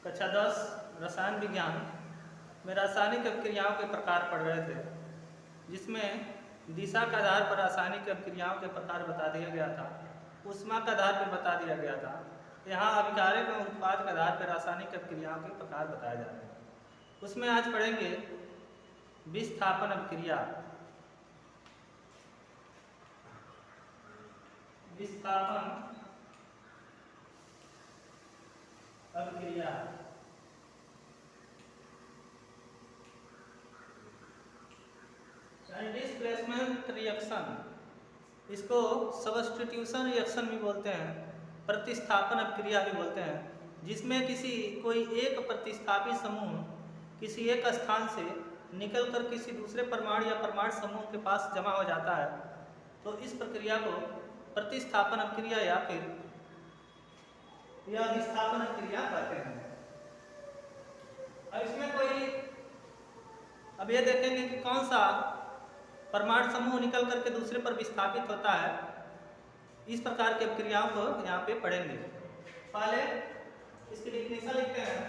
कक्षा 10 रसायन विज्ञान में रासायनिक अभिक्रियाओं के प्रकार पढ़ रहे थे, जिसमें दिशा के आधार पर रासायनिक अभिक्रियाओं के प्रकार बता दिया गया था, ऊष्मा के आधार पर बता दिया गया था। यहाँ अभिकारक एवं उत्पाद के आधार पर रासायनिक अभिक्रियाओं के प्रकार बताए जा रहे हैं। उसमें आज पढ़ेंगे विस्थापन अभिक्रिया। विस्थापन अभिक्रिया डिस्प्लेसमेंट रिएक्शन, इसको सब्स्टिट्यूशन रिएक्शन भी बोलते हैं, प्रतिस्थापन अभिक्रिया भी बोलते हैं, जिसमें कोई एक प्रतिस्थापी समूह किसी एक स्थान से निकलकर किसी दूसरे परमाणु या परमाणु समूह के पास जमा हो जाता है। तो इस प्रक्रिया को प्रतिस्थापन अभिक्रिया या फिर विस्थापन अभिक्रिया कहते हैं। अब इसमें अब ये देखेंगे कि कौन सा परमाणु समूह निकल करके दूसरे पर विस्थापित होता है। इस प्रकार की अभिक्रियाओं को यहाँ पे पढ़ेंगे। पहले इसकी डेफिनेशन लिखते हैं।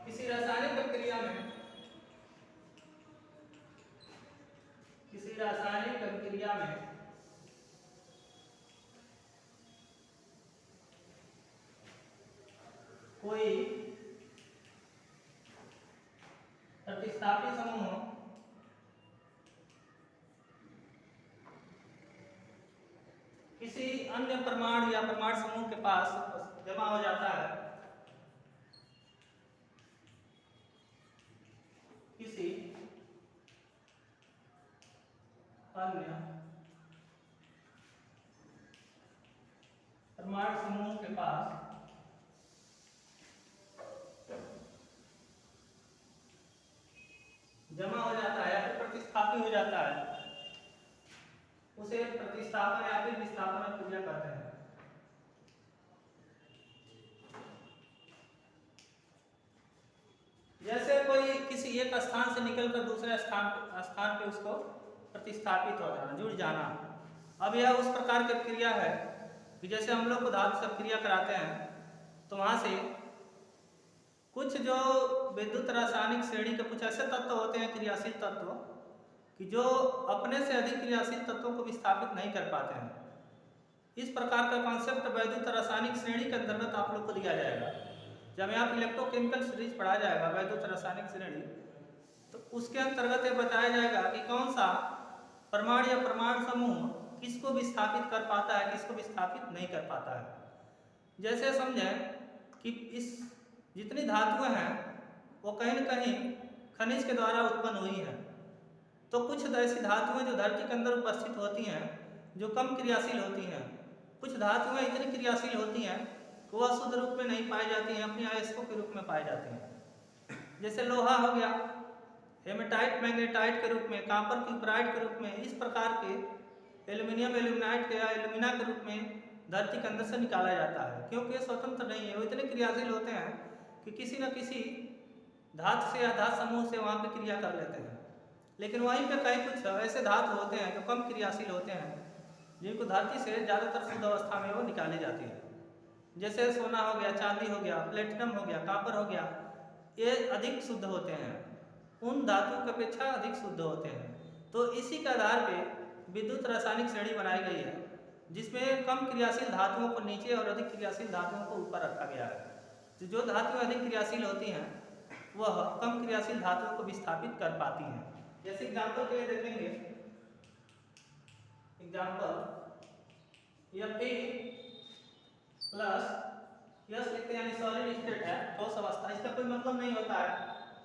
किसी रासायनिक अभिक्रिया में कोई प्रतिस्थापी समूह किसी अन्य परमाणु या परमाणु समूह के पास जमा हो जाता है, किसी अन्य परमाणु समूह के पास जमा हो जाता है या फिर प्रतिस्थापी हो जाता है, उसे प्रतिस्थापन या फिर विस्थापन अभिक्रिया कहते हैं। जैसे कोई किसी एक स्थान से निकलकर दूसरे स्थान पे उसको प्रतिस्थापित हो जाना, जुड़ जाना। अब यह उस प्रकार की अभिक्रिया है कि जैसे हम लोग को धातु से अभिक्रिया कराते हैं, तो वहां से कुछ जो विद्युत रासायनिक श्रेणी के कुछ ऐसे तत्व होते हैं, क्रियाशील तत्व, कि जो अपने से अधिक क्रियाशील तत्वों को विस्थापित नहीं कर पाते हैं। इस प्रकार का कॉन्सेप्ट वैद्युत रासायनिक श्रेणी के अंतर्गत आप लोग को दिया जाएगा। जब यहाँ पर इलेक्ट्रोकेमिकल सीरीज पढ़ा जाएगा वैद्युत रासायनिक श्रेणी, तो उसके अंतर्गत ये बताया जाएगा कि कौन सा परमाणु या परमाणु समूह किसको विस्थापित कर पाता है, किसको विस्थापित नहीं कर पाता है। जैसे समझें कि इस जितनी धातुएं हैं वो कहीं न कहीं खनिज के द्वारा उत्पन्न हुई हैं। तो कुछ ऐसी धातुएं जो धरती के अंदर उपस्थित होती हैं, जो कम क्रियाशील होती हैं। कुछ धातुएं इतनी क्रियाशील होती हैं कि वह शुद्ध रूप में नहीं पाई जाती हैं, अपनी अयस्कों के रूप में पाई जाती हैं। जैसे लोहा हो गया, हेमेटाइट मैग्नेटाइट के रूप में, कॉपर क्यूपराइट के रूप में, इस प्रकार के एल्यूमिनियम एल्यूमिनाइट के या एल्यूमिना के रूप में धरती के अंदर से निकाला जाता है, क्योंकि ये स्वतंत्र नहीं है। वो इतने क्रियाशील होते हैं कि किसी न किसी धातु से या धातु समूह से वहाँ पे क्रिया कर लेते हैं। लेकिन वहीं पे कई कुछ ऐसे धातु होते हैं जो कम क्रियाशील होते हैं, जिनको धरती से ज़्यादातर शुद्ध अवस्था में वो निकाली जाती है। जैसे सोना हो गया, चांदी हो गया, प्लेटिनम हो गया, कॉपर हो गया, ये अधिक शुद्ध होते हैं, उन धातुओं की अपेक्षा अधिक शुद्ध होते हैं। तो इसी के आधार पर विद्युत रासायनिक श्रेणी बनाई गई है, जिसमें कम क्रियाशील धातुओं को नीचे और अधिक क्रियाशील धातुओं को ऊपर रखा गया है। तो जो धातुएं अधिक क्रियाशील होती हैं वह कम क्रियाशील धातुओं को विस्थापित कर पाती हैं। जैसे एग्जाम्पल के लिए देखेंगे, एग्जाम्पल Fe प्लस यस लिखते हैं, यानी सॉलिड स्टेट है, ठोस अवस्था। इसका कोई मतलब नहीं होता है,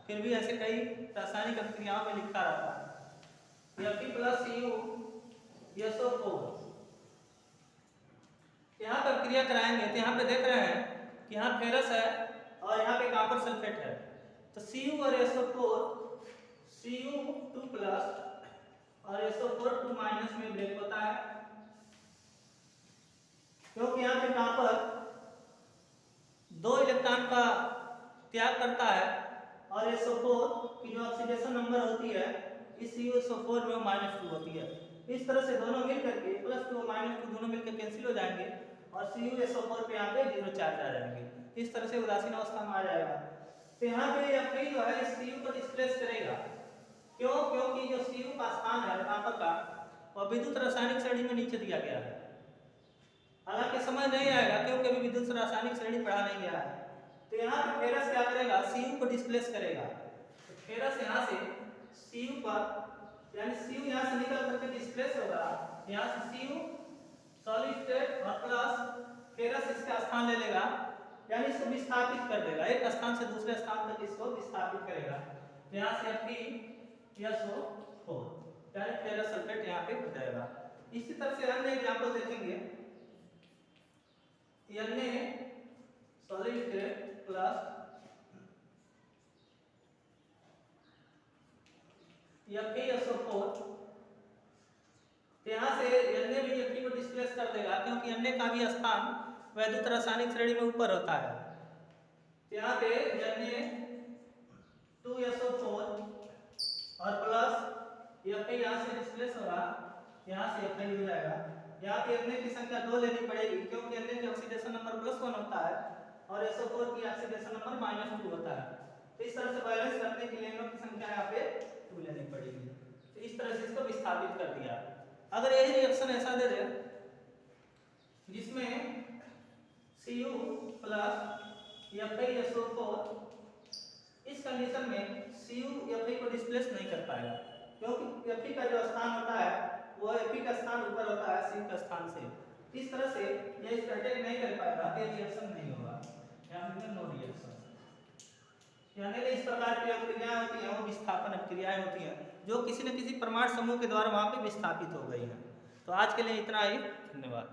फिर भी ऐसे कई रासायनिक अभिक्रियाओं में लिखा रहता है। Fe प्लस Cu SO4, यहाँ पर अभिक्रिया कराएंगे तो यहाँ पे देख रहे हैं कि यहाँ फेरस है और यहाँ पे कॉपर सल्फेट है। तो Cu और SO4, Cu 2 प्लस और SO4 2 माइनस में ब्रेक होता है, क्योंकि यहाँ पे कॉपर 2 इलेक्ट्रॉन का त्याग करता है और SO4 की जो ऑक्सीडेशन नंबर होती है इस CuSO4 में -2 होती है। इस तरह से दोनों मिलकर के +2 और -2 दोनों मिलकर कैंसिल हो जाएंगे और CuSO4 पे यहाँ पे 0 चार्ज आ जाएंगे। इस तरह से उदासीन अवस्था में आ जाएगा। तो यहाँ पे Fe जो है इस Cu को डिस्प्लेस करेगा। क्यों? क्योंकि जो Cu का स्थान है तापक का वह विद्युत रासायनिक श्रेणी में नीचे दिया गया है। हालांकि समझ नहीं आएगा क्योंकि अभी विद्युत रासायनिक श्रेणी पढ़ा नहीं गया है। तो यहाँ पे फेरस क्या करेगा? Cu को डिस्प्लेस करेगा। तो फेरस यहाँ से Cu पर यानी Cu यहाँ से निकल करके डिस्प्लेस होगा, यहाँ से Cu सॉलिड स्टेट और प्लस फेरस इसका स्थान ले लेगा, यानी इसको विस्थापित कर देगा, एक स्थान से दूसरे स्थान तक इसको विस्थापित करेगा। यहाँ से FeSO4 यानी फेरस सल्फेट यहाँ पे हो जाएगा। इसी तरह से अन्य एग्जाम्पल देखेंगे। Na solid state plus FeSO4, यहाँ से Na भी Fe को डिस्प्लेस कर देगा क्योंकि Na का भी स्थान वैद्युत रासायनिक श्रेणी में ऊपर होता है। यहाँ पे Na2SO4 और प्लस Fe यहाँ से डिस्प्लेस होगा, यहाँ से Fe हो जाएगा। यहाँ पे Na की संख्या 2 लेनी पड़ेगी क्योंकि Na की ऑक्सीडेशन नंबर +1 होता है और SO4 की ऑक्सीडेशन नंबर -2 होता है। तो इस तरह से बैलेंस करने के लिए इन की संख्या यहाँ पे 2 लेनी पड़ेगी। तो इस तरह से इसको विस्थापित कर दिया। अगर यही रिएक्शन ऐसा दे दे जिसमें Cu प्लस FeSO4, इस कंडीशन में Cu Fe को डिस्प्लेस नहीं कर पाएगा क्योंकि Fe का जो स्थान होता है वो Fe का स्थान ऊपर होता है Cu का स्थान से। इस तरह से ये इस अटैक नहीं कर पाएगा, ये रिएक्शन नहीं होगा, यहाँ पे नो रिएक्शन। यानी इस प्रकार की क्रियाएं होती हैं वो विस्थापन क्रियाएं होती हैं जो किसी न किसी परमाणु समूह के द्वारा वहाँ पे विस्थापित हो गई हैं। तो आज के लिए इतना ही, धन्यवाद।